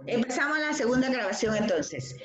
Empezamos la segunda grabación entonces.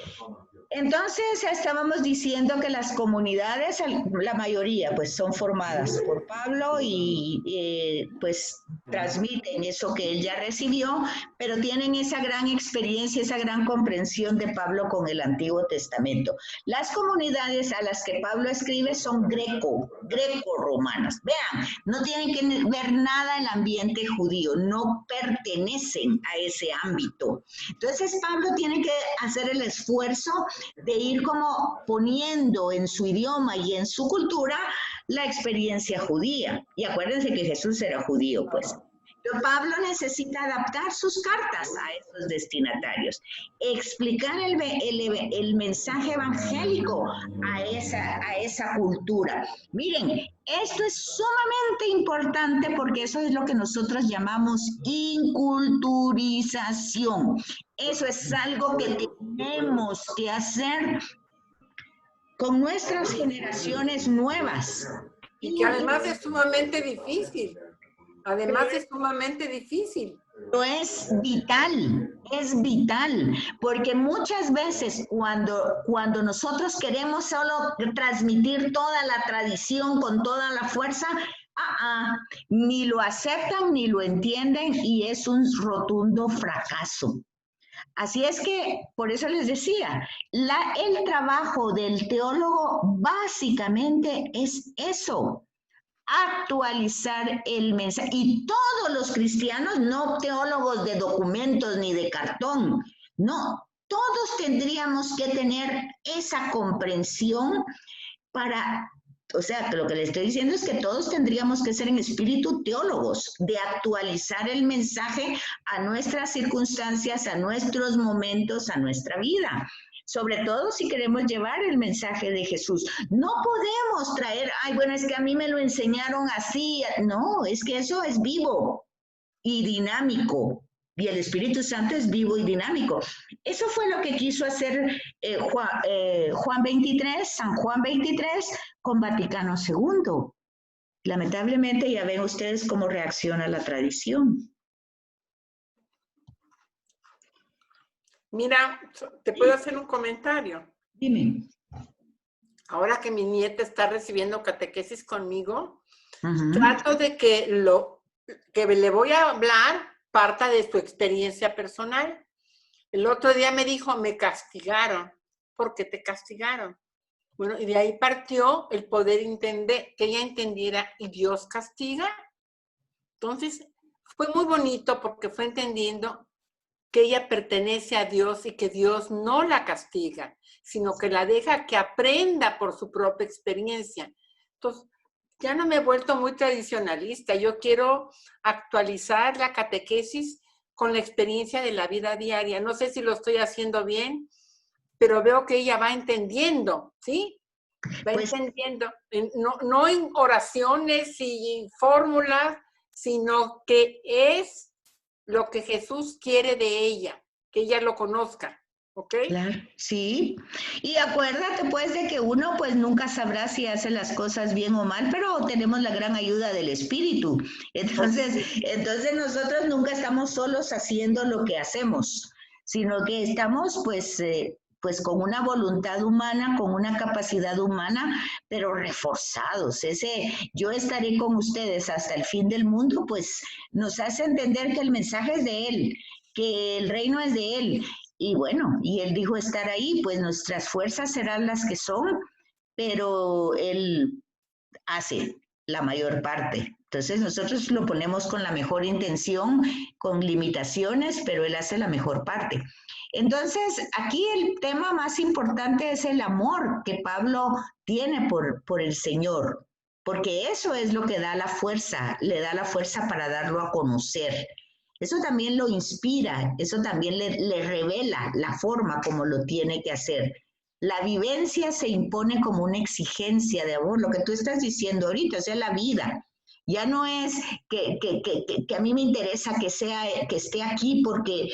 Entonces estábamos diciendo que las comunidades, la mayoría, pues son formadas por Pablo y pues transmiten eso que él ya recibió, pero tienen esa gran experiencia, esa gran comprensión de Pablo con el Antiguo Testamento. Las comunidades a las que Pablo escribe son greco-romanas. Vean, no tienen que ver nada el ambiente judío, no pertenecen a ese ámbito. Entonces Pablo tiene que hacer el esfuerzo de ir como poniendo en su idioma y en su cultura la experiencia judía. Y acuérdense que Jesús era judío, pues. Pero Pablo necesita adaptar sus cartas a esos destinatarios, explicar el mensaje evangélico a esa cultura. Miren, esto es sumamente importante porque eso es lo que nosotros llamamos inculturización. Eso es algo que tenemos que hacer con nuestras generaciones nuevas. Y que además es sumamente difícil. Además es sumamente difícil. Pero es vital, porque muchas veces cuando nosotros queremos solo transmitir toda la tradición con toda la fuerza, ni lo aceptan ni lo entienden y es un rotundo fracaso. Así es que, por eso les decía, el trabajo del teólogo básicamente es eso, actualizar el mensaje. Y todos los cristianos, no teólogos de documentos ni de cartón, no, todos tendríamos que tener esa comprensión para, o sea, que lo que le estoy diciendo es que todos tendríamos que ser en espíritu teólogos, de actualizar el mensaje a nuestras circunstancias, a nuestros momentos, a nuestra vida. Sobre todo si queremos llevar el mensaje de Jesús. No podemos traer, bueno, es que a mí me lo enseñaron así. No, es que eso es vivo y dinámico. Y el Espíritu Santo es vivo y dinámico. Eso fue lo que quiso hacer Juan 23, San Juan 23, con Vaticano II. Lamentablemente ya ven ustedes cómo reacciona la tradición. Mira, ¿te puedo hacer un comentario? Dime. Ahora que mi nieta está recibiendo catequesis conmigo, trato de que lo que le voy a hablar parta de su experiencia personal. El otro día me dijo, me castigaron. ¿Por qué te castigaron? Bueno, y de ahí partió el poder entender, que ella entendiera, ¿y Dios castiga? Entonces, fue muy bonito porque fue entendiendo que ella pertenece a Dios y que Dios no la castiga, sino que la deja que aprenda por su propia experiencia. Entonces, ya no me he vuelto muy tradicionalista. Yo quiero actualizar la catequesis con la experiencia de la vida diaria. No sé si lo estoy haciendo bien, pero veo que ella va entendiendo, ¿sí? Va entendiendo. No en oraciones y fórmulas, sino que es lo que Jesús quiere de ella, que ella lo conozca, ¿ok? Claro, sí. Y acuérdate pues de que uno pues nunca sabrá si hace las cosas bien o mal, pero tenemos la gran ayuda del Espíritu. Entonces nosotros nunca estamos solos haciendo lo que hacemos, sino que estamos pues con una voluntad humana, con una capacidad humana, pero reforzados. Yo estaré con ustedes hasta el fin del mundo, pues nos hace entender que el mensaje es de Él, que el reino es de Él. Y bueno, y Él dijo estar ahí, pues nuestras fuerzas serán las que son, pero Él hace la mayor parte. Entonces nosotros lo ponemos con la mejor intención, con limitaciones, pero Él hace la mejor parte. Entonces, aquí el tema más importante es el amor que Pablo tiene por el Señor, porque eso es lo que da la fuerza, le da la fuerza para darlo a conocer. Eso también lo inspira, eso también le revela la forma como lo tiene que hacer. La vivencia se impone como una exigencia de amor, lo que tú estás diciendo ahorita, o sea, la vida. Ya no es que a mí me interesa que esté aquí porque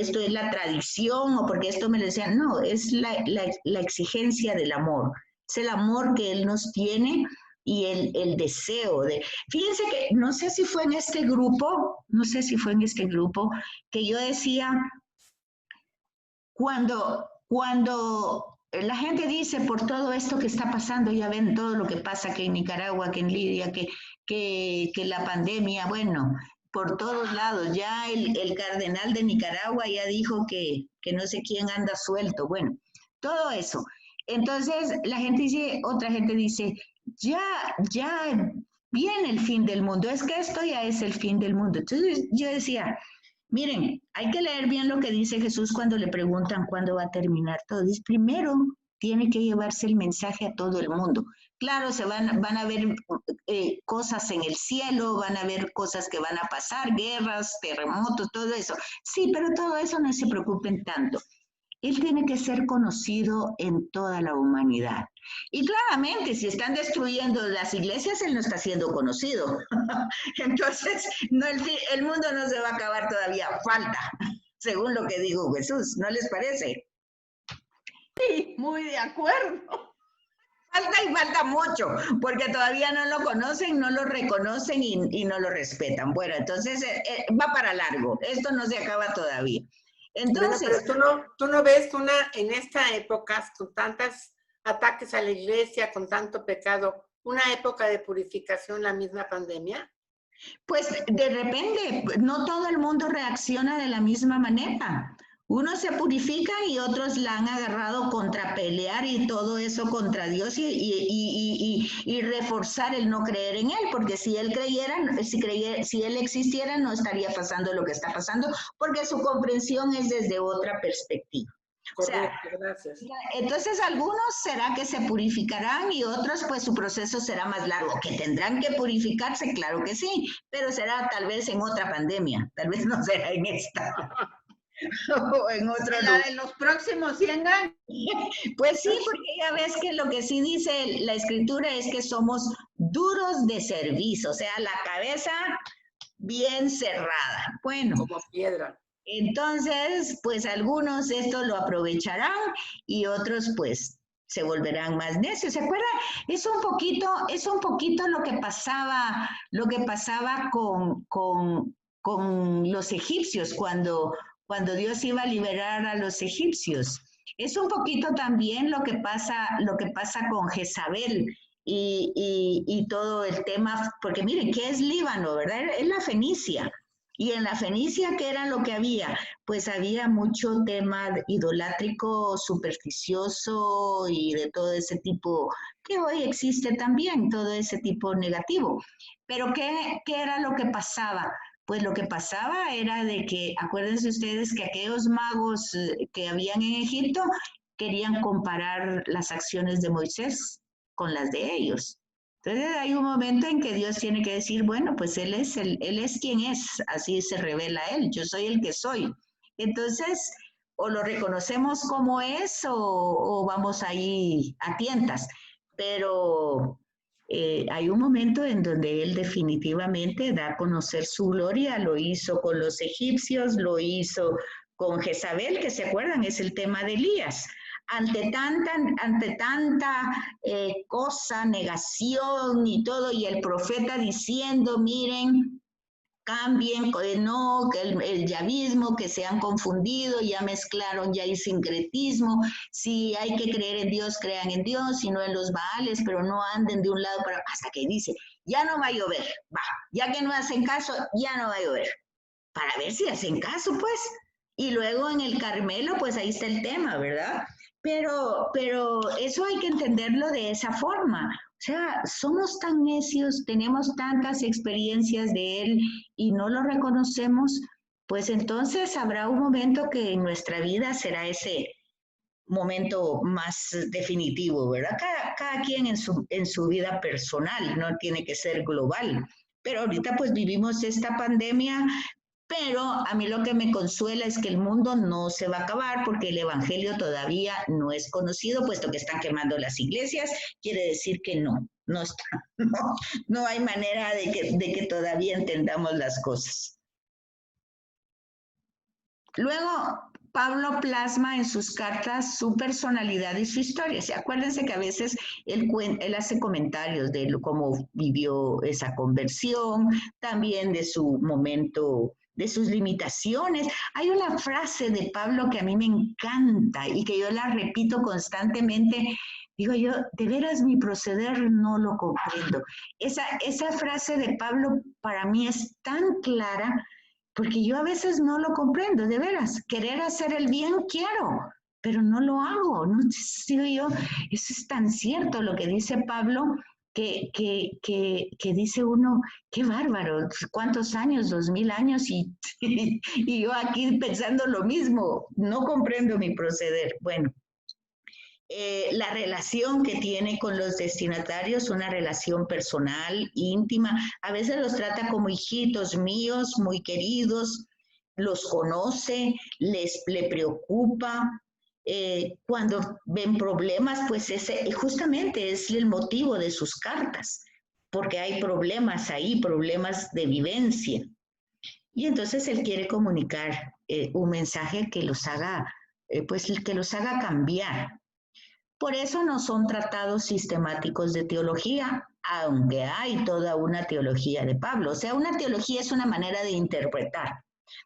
esto es la tradición o porque esto me lo decían. No, es la exigencia del amor. Es el amor que Él nos tiene y el deseo de... Fíjense que no sé si fue en este grupo, no sé si fue en este grupo, que yo decía, cuando la gente dice por todo esto que está pasando, ya ven todo lo que pasa que en Nicaragua, que en Libia, que la pandemia, bueno, por todos lados, ya el cardenal de Nicaragua ya dijo que no sé quién anda suelto, bueno, todo eso. Entonces la gente dice, otra gente dice, ya viene el fin del mundo, es que esto ya es el fin del mundo. Entonces yo decía, miren, hay que leer bien lo que dice Jesús cuando le preguntan cuándo va a terminar todo. Dice, primero tiene que llevarse el mensaje a todo el mundo. Claro, van a ver cosas en el cielo, van a ver cosas que van a pasar, guerras, terremotos, todo eso. Sí, pero todo eso no se preocupen tanto. Él tiene que ser conocido en toda la humanidad. Y claramente, si están destruyendo las iglesias, él no está siendo conocido. Entonces, no, el mundo no se va a acabar todavía, falta, según lo que dijo Jesús, ¿no les parece? Sí, muy de acuerdo. Falta y falta mucho, porque todavía no lo conocen, no lo reconocen y no lo respetan. Bueno, entonces va para largo, esto no se acaba todavía. Entonces, bueno, pero tú no ves en esta época, con tantos ataques a la iglesia, con tanto pecado, una época de purificación, la misma pandemia. Pues de repente, no todo el mundo reacciona de la misma manera. Unos se purifican y otros la han agarrado contra pelear y todo eso contra Dios y reforzar el no creer en Él, porque si Él creyera, si Él existiera, no estaría pasando lo que está pasando, porque su comprensión es desde otra perspectiva. Correcto, o sea, gracias. Entonces algunos será que se purificarán y otros pues su proceso será más largo, que tendrán que purificarse, claro que sí, pero será tal vez en otra pandemia, tal vez no será en esta. O en otro lugar. La de los próximos 100 años. Pues sí, porque ya ves que lo que sí dice la escritura es que somos duros de servicio, o sea, la cabeza bien cerrada. Bueno. Como piedra. Entonces, pues algunos esto lo aprovecharán y otros pues se volverán más necios. ¿Se acuerdan? Es un poquito lo que pasaba con los egipcios cuando Dios iba a liberar a los egipcios. Es un poquito también lo que pasa con Jezabel y todo el tema, porque miren, ¿qué es Líbano, verdad? Es la Fenicia. Y en la Fenicia, ¿qué era lo que había? Pues había mucho tema idolátrico, supersticioso y de todo ese tipo, que hoy existe también, todo ese tipo negativo. Pero ¿qué era lo que pasaba? Pues lo que pasaba era de que, acuérdense ustedes que aquellos magos que habían en Egipto querían comparar las acciones de Moisés con las de ellos. Entonces hay un momento en que Dios tiene que decir, bueno, pues él es quien es, así se revela Él, yo soy el que soy. Entonces, o lo reconocemos como es o vamos ahí a tientas, pero hay un momento en donde Él definitivamente da a conocer su gloria, lo hizo con los egipcios, lo hizo con Jezabel, que se acuerdan, es el tema de Elías. Ante tanta cosa, negación y todo, y el profeta diciendo, miren, cambien, no, que el yavismo, que se han confundido, ya mezclaron, ya hay sincretismo, si hay que creer en Dios, crean en Dios, y no en los Baales, pero no anden de un lado para, hasta que dice, ya no va a llover, va, ya que no hacen caso, ya no va a llover, para ver si hacen caso, pues. Y luego en el Carmelo, pues ahí está el tema, ¿verdad? Pero eso hay que entenderlo de esa forma. O sea, somos tan necios, tenemos tantas experiencias de Él y no lo reconocemos, pues entonces habrá un momento que en nuestra vida será ese momento más definitivo, ¿verdad? Cada quien en su vida personal, no tiene que ser global. Pero ahorita pues vivimos esta pandemia, pero a mí lo que me consuela es que el mundo no se va a acabar porque el evangelio todavía no es conocido, puesto que están quemando las iglesias, quiere decir que no hay manera de que todavía entendamos las cosas. Luego, Pablo plasma en sus cartas su personalidad y su historia. ¿Se acuérdense que a veces él hace comentarios de cómo vivió esa conversión, también de su momento, de sus limitaciones? Hay una frase de Pablo que a mí me encanta y que yo la repito constantemente. Digo yo, de veras mi proceder no lo comprendo. Esa frase de Pablo para mí es tan clara, porque yo a veces no lo comprendo, de veras. Querer hacer el bien quiero, pero no lo hago. No digo yo, eso es tan cierto lo que dice Pablo, que dice uno, qué bárbaro, ¿cuántos años? 2000 años y yo aquí pensando lo mismo, no comprendo mi proceder. Bueno. La relación que tiene con los destinatarios, una relación personal, íntima, a veces los trata como hijitos míos, muy queridos, los conoce, le preocupa. Cuando ven problemas, pues ese justamente es el motivo de sus cartas, porque hay problemas ahí, problemas de vivencia. Y entonces él quiere comunicar un mensaje que los haga, pues que los haga cambiar. Por eso no son tratados sistemáticos de teología, aunque hay toda una teología de Pablo. O sea, una teología es una manera de interpretar.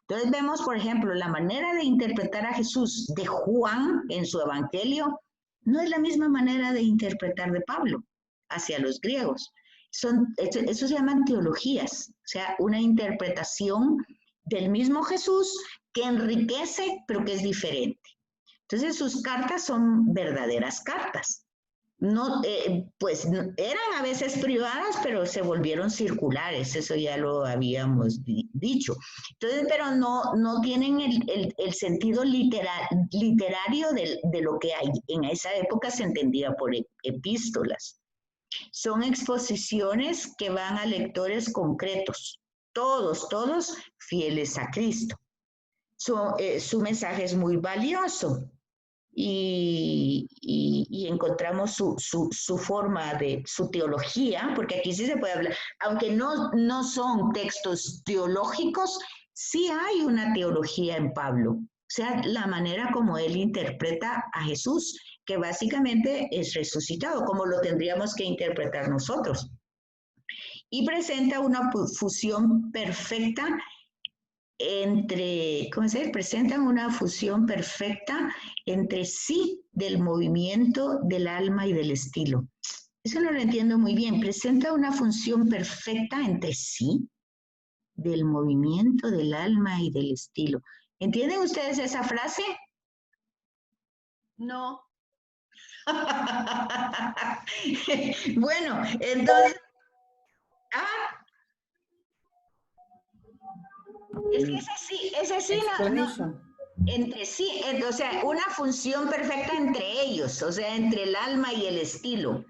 Entonces vemos, por ejemplo, la manera de interpretar a Jesús de Juan en su evangelio no es la misma manera de interpretar de Pablo hacia los griegos. Eso se llaman teologías, o sea, una interpretación del mismo Jesús que enriquece, pero que es diferente. Entonces sus cartas son verdaderas cartas. No, pues eran a veces privadas, pero se volvieron circulares, eso ya lo habíamos dicho. Entonces, pero no tienen el sentido literario de lo que hay. En esa época se entendía por epístolas. Son exposiciones que van a lectores concretos, todos fieles a Cristo. Su mensaje es muy valioso. Y encontramos su forma de su teología, porque aquí sí se puede hablar, aunque no son textos teológicos, sí hay una teología en Pablo, o sea, la manera como él interpreta a Jesús, que básicamente es resucitado, como lo tendríamos que interpretar nosotros. Y presenta una fusión perfecta presentan una fusión perfecta entre sí del movimiento, del alma y del estilo. Eso no lo entiendo muy bien. Presenta una función perfecta entre sí del movimiento, del alma y del estilo. ¿Entienden ustedes esa frase? No. Bueno, entonces... Es que ese sí, entre sí, o sea, una función perfecta entre ellos, o sea, entre el alma y el estilo.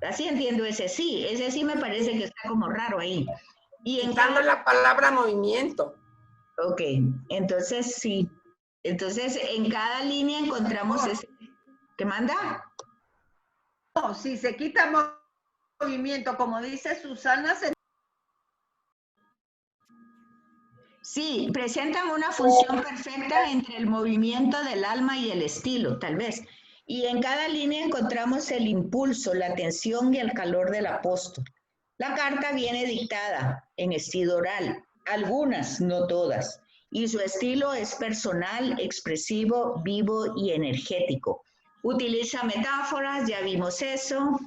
Así entiendo ese sí me parece que está como raro ahí. Y quitando la palabra movimiento. Ok, entonces sí. Entonces en cada línea encontramos ese. ¿Qué manda? No, si se quita movimiento, como dice Susana, Sí, presentan una función perfecta entre el movimiento del alma y el estilo, tal vez. Y en cada línea encontramos el impulso, la tensión y el calor del apóstol. La carta viene dictada en estilo oral, algunas, no todas, y su estilo es personal, expresivo, vivo y energético. Utiliza metáforas, ya vimos eso,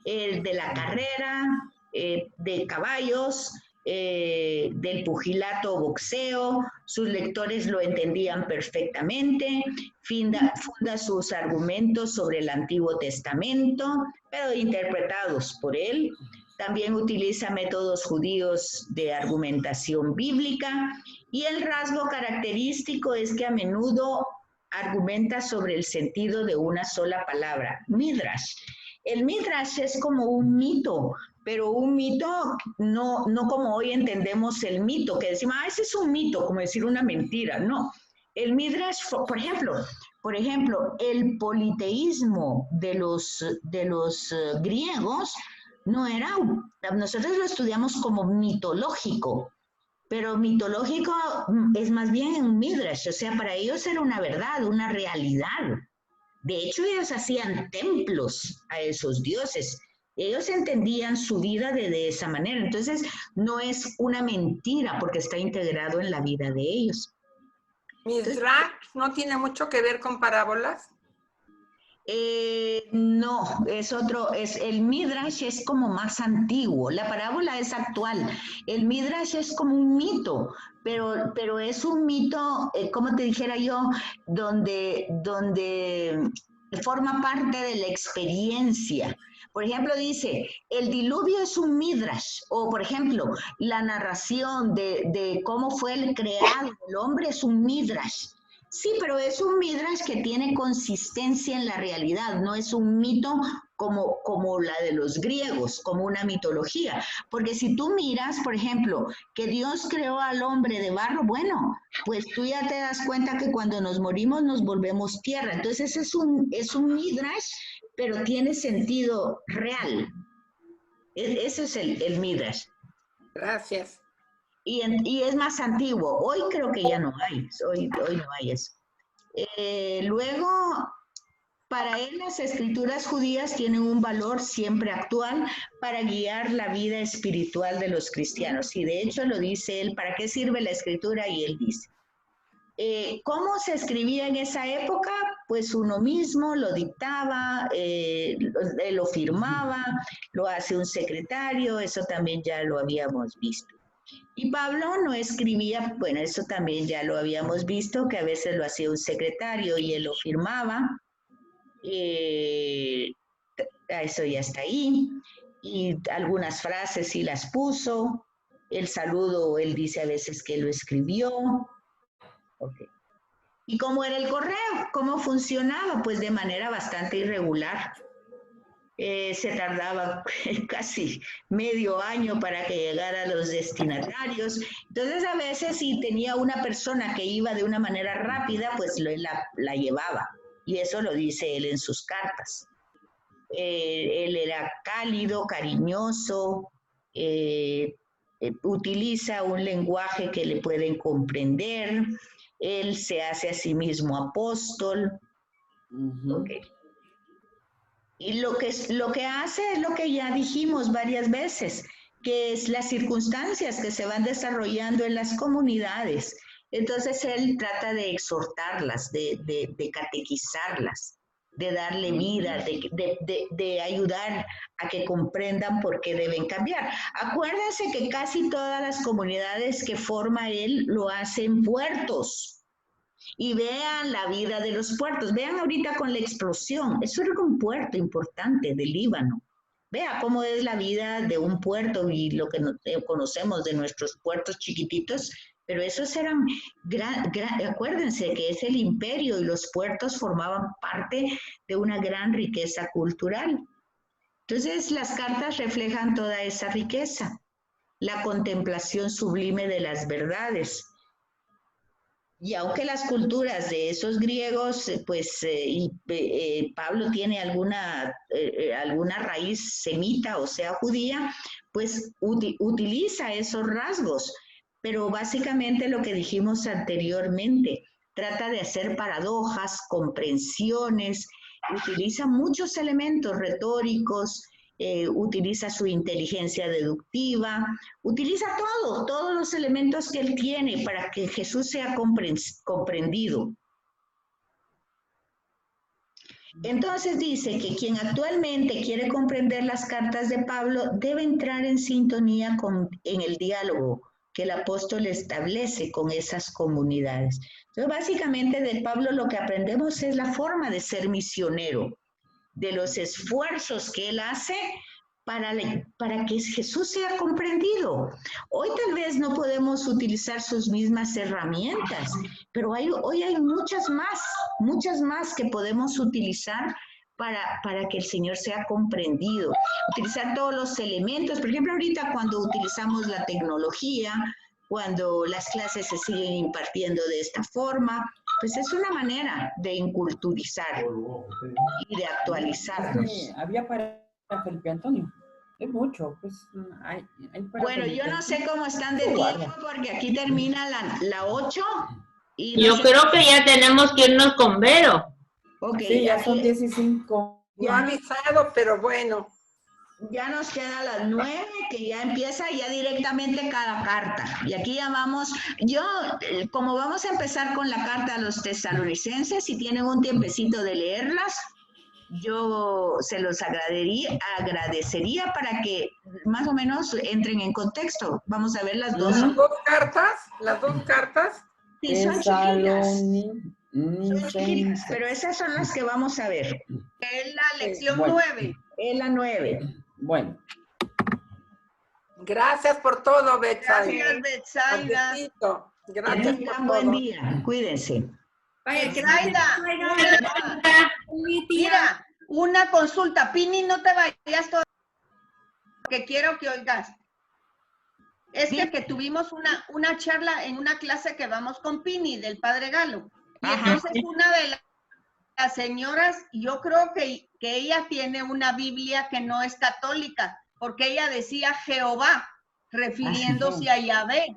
de la carrera, de caballos, del pugilato o boxeo, sus lectores lo entendían perfectamente, funda sus argumentos sobre el Antiguo Testamento, pero interpretados por él. También utiliza métodos judíos de argumentación bíblica y el rasgo característico es que a menudo argumenta sobre el sentido de una sola palabra, midrash. El midrash es como un mito, pero un mito no como hoy entendemos el mito, que decimos, ese es un mito, como decir una mentira. No, el midrash, por ejemplo, el politeísmo de los griegos no era, nosotros lo estudiamos como mitológico, pero mitológico es más bien un midrash, o sea, para ellos era una verdad, una realidad. De hecho, ellos hacían templos a esos dioses. Ellos entendían su vida de esa manera. Entonces, no es una mentira porque está integrado en la vida de ellos. ¿Midrash no tiene mucho que ver con parábolas? No, el Midrash es como más antiguo, la parábola es actual, el Midrash es como un mito, pero es un mito, como te dijera yo, donde forma parte de la experiencia. Por ejemplo, dice, el diluvio es un Midrash, o por ejemplo, la narración de cómo fue el creado el hombre es un Midrash. Sí, pero es un midrash que tiene consistencia en la realidad, no es un mito como la de los griegos, como una mitología. Porque si tú miras, por ejemplo, que Dios creó al hombre de barro, bueno, pues tú ya te das cuenta que cuando nos morimos nos volvemos tierra. Entonces es un midrash, pero tiene sentido real. Ese es el midrash. Gracias. Y es más antiguo. Hoy creo que ya no hay. Hoy no hay eso. Luego, para él las escrituras judías tienen un valor siempre actual para guiar la vida espiritual de los cristianos. Y de hecho lo dice él, ¿para qué sirve la escritura? Y él dice, ¿cómo se escribía en esa época? Pues uno mismo lo dictaba, lo firmaba, lo hace un secretario, eso también ya lo habíamos visto. Y Pablo no escribía, bueno, eso también ya lo habíamos visto, que a veces lo hacía un secretario y él lo firmaba. Eso ya está ahí. Y algunas frases sí las puso. El saludo, él dice a veces que lo escribió. Okay. ¿Y cómo era el correo? ¿Cómo funcionaba? Pues de manera bastante irregular. Se tardaba casi medio año para que llegara a los destinatarios. Entonces, a veces si tenía una persona que iba de una manera rápida, pues la llevaba. Y eso lo dice él en sus cartas. Él era cálido, cariñoso, utiliza un lenguaje que le pueden comprender. Él se hace a sí mismo apóstol. Okay. Y lo que hace es lo que ya dijimos varias veces, que es las circunstancias que se van desarrollando en las comunidades. Entonces él trata de exhortarlas, de catequizarlas, de darle vida, de ayudar a que comprendan por qué deben cambiar. Acuérdense que casi todas las comunidades que forma él lo hacen puertos. Y vean la vida de los puertos. Vean ahorita con la explosión. Eso era un puerto importante del Líbano. Vea cómo es la vida de un puerto y lo que conocemos de nuestros puertos chiquititos, pero esos eran, acuérdense que es el imperio y los puertos formaban parte de una gran riqueza cultural. Entonces las cartas reflejan toda esa riqueza, la contemplación sublime de las verdades. Y aunque las culturas de esos griegos, Pablo tiene alguna raíz semita, o sea, judía, pues utiliza esos rasgos. Pero básicamente lo que dijimos anteriormente, trata de hacer paradojas, comprensiones, utiliza muchos elementos retóricos, utiliza su inteligencia deductiva, utiliza todos los elementos que él tiene para que Jesús sea comprendido. Entonces dice que quien actualmente quiere comprender las cartas de Pablo debe entrar en sintonía en el diálogo que el apóstol establece con esas comunidades. Entonces, básicamente de Pablo lo que aprendemos es la forma de ser misionero, de los esfuerzos que él hace para que Jesús sea comprendido. Hoy tal vez no podemos utilizar sus mismas herramientas, pero hoy hay muchas más que podemos utilizar para que el Señor sea comprendido. Utilizar todos los elementos, por ejemplo, ahorita cuando utilizamos la tecnología, cuando las clases se siguen impartiendo de esta forma, pues es una manera de inculturizar y de actualizarnos. Había para Felipe Antonio. Es mucho, pues hay para Bueno, yo no sé cómo están de Sí, tiempo guarda. porque aquí termina la 8 y no Yo sé. creo que ya tenemos que irnos con Vero. Ok, Sí, ya son aquí 15. No ha avisado, pero bueno. ya nos queda las 9, que ya empieza ya directamente cada carta. Y aquí ya vamos, como vamos a empezar con la carta a los tesalonicenses, si tienen un tiempecito de leerlas, yo se los agradecería para que más o menos entren en contexto. Vamos a ver las dos. Las dos cartas. Sí, son chiquitas. Son chiquitas, Tesalonicenses. pero esas son las que vamos a ver. Es la lección Bueno. 9. Es la 9. Bueno, Gracias por todo, Betsaida. Gracias, Betsaida. Antecito. Que Gracias por tengan buen todo. día. Cuídense. Betsaida, mira, una consulta. Pini, no te vayas todavía, porque quiero que oigas. Es que tuvimos una charla en una clase que vamos con Pini, del Padre Galo. Y Ajá. entonces una de las señoras, yo creo que ella tiene una Biblia que no es católica, porque ella decía Jehová, refiriéndose a Yahvé,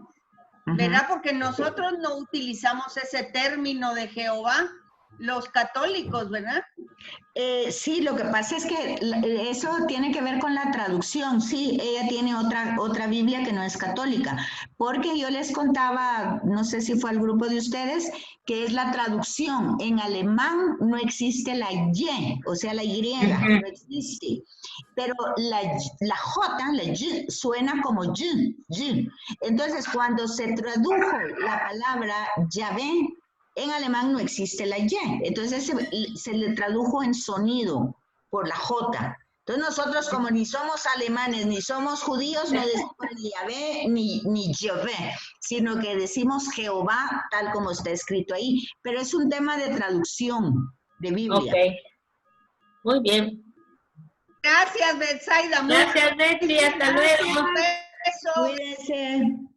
¿verdad? Porque nosotros no utilizamos ese término de Jehová, los católicos, ¿verdad? Sí, lo que pasa es que eso tiene que ver con la traducción. Sí, ella tiene otra Biblia que no es católica, porque yo les contaba, no sé si fue al grupo de ustedes, que es la traducción. En alemán no existe la Y, o sea, la Y, no existe. Pero la J, la Y, suena como Y. Entonces, cuando se tradujo la palabra Yahvé, en alemán no existe la Y, entonces se le tradujo en sonido por la J. Entonces nosotros como ni somos alemanes ni somos judíos, no decimos ni Yahvé ni Jehová, sino que decimos Jehová tal como está escrito ahí. Pero es un tema de traducción de Biblia. Ok. Muy bien. Gracias, Betsaida. Gracias, Betty. Hasta luego. Besos. Cuídense.